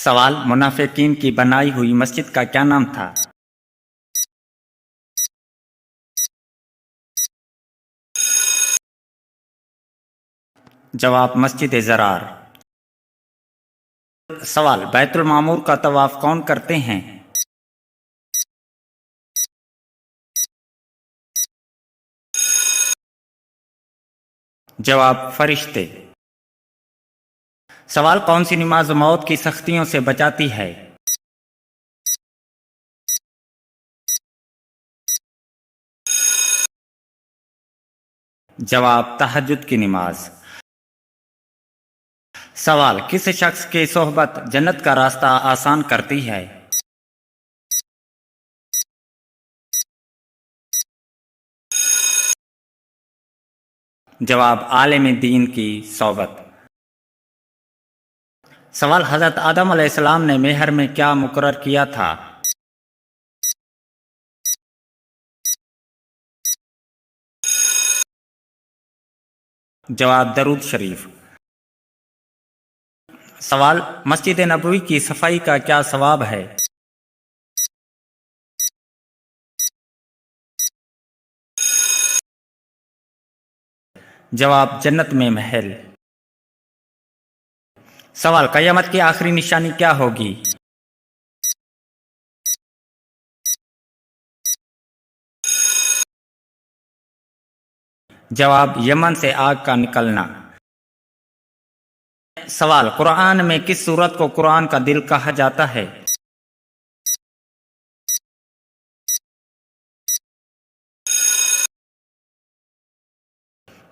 سوال: منافقین کی بنائی ہوئی مسجد کا کیا نام تھا؟ جواب: مسجد زرار۔ سوال: بیت المعمور کا طواف کون کرتے ہیں؟ جواب: فرشتے۔ سوال: کون سی نماز موت کی سختیوں سے بچاتی ہے؟ جواب: تہجد کی نماز۔ سوال: کس شخص کی صحبت جنت کا راستہ آسان کرتی ہے؟ جواب: عالم دین کی صحبت۔ سوال: حضرت آدم علیہ السلام نے مہر میں کیا مقرر کیا تھا؟ جواب: درود شریف۔ سوال: مسجد نبوی کی صفائی کا کیا ثواب ہے؟ جواب: جنت میں محل۔ سوال: قیامت کی آخری نشانی کیا ہوگی؟ جواب: یمن سے آگ کا نکلنا۔ سوال: قرآن میں کس سورت کو قرآن کا دل کہا جاتا ہے؟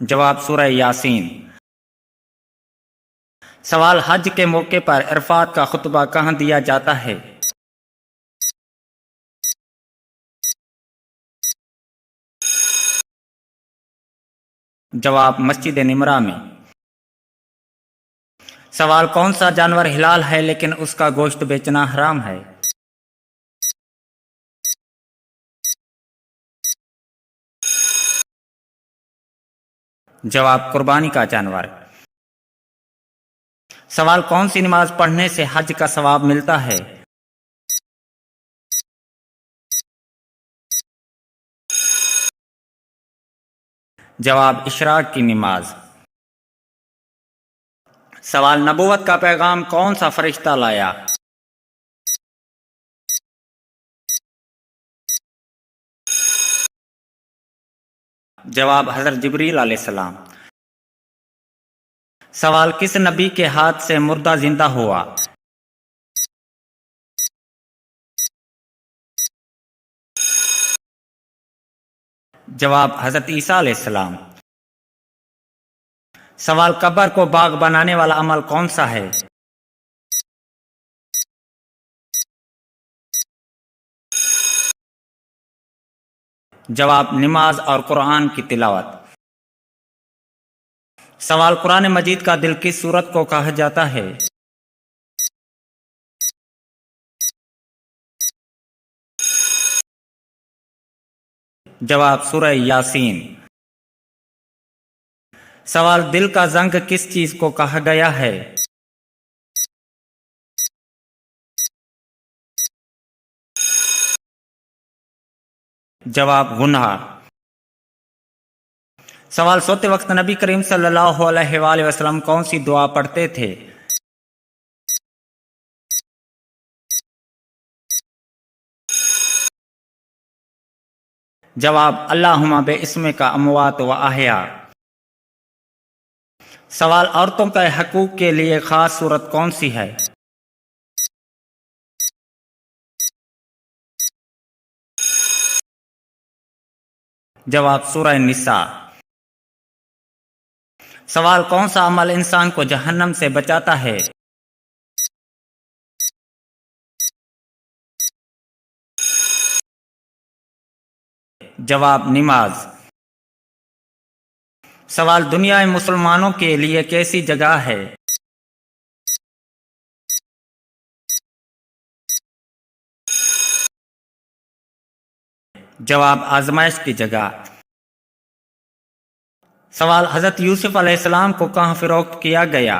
جواب: سورہ یاسین۔ سوال: حج کے موقع پر عرفات کا خطبہ کہاں دیا جاتا ہے؟ جواب: مسجد نمرہ میں۔ سوال: کون سا جانور حلال ہے لیکن اس کا گوشت بیچنا حرام ہے؟ جواب: قربانی کا جانور۔ سوال: کون سی نماز پڑھنے سے حج کا ثواب ملتا ہے؟ جواب: اشراق کی نماز۔ سوال: نبوت کا پیغام کون سا فرشتہ لایا؟ جواب: حضرت جبریل علیہ السلام۔ سوال: کس نبی کے ہاتھ سے مردہ زندہ ہوا؟ جواب: حضرت عیسیٰ علیہ السلام۔ سوال: قبر کو باغ بنانے والا عمل کون سا ہے؟ جواب: نماز اور قرآن کی تلاوت۔ سوال: قرآن مجید کا دل کس سورت کو کہا جاتا ہے؟ جواب: سورہ یاسین۔ سوال: دل کا زنگ کس چیز کو کہا گیا ہے؟ جواب: گناہ۔ سوال: سوتے وقت نبی کریم صلی اللہ علیہ وآلہ وسلم کون سی دعا پڑھتے تھے؟ جواب: اللہم باسمک اموات و احیا۔ سوال: عورتوں کے حقوق کے لیے خاص صورت کون سی ہے؟ جواب: سورہ النساء۔ سوال: کون سا عمل انسان کو جہنم سے بچاتا ہے؟ جواب: نماز۔ سوال: دنیا مسلمانوں کے لیے کیسی جگہ ہے؟ جواب: آزمائش کی جگہ۔ سوال: حضرت یوسف علیہ السلام کو کہاں فروخت کیا گیا؟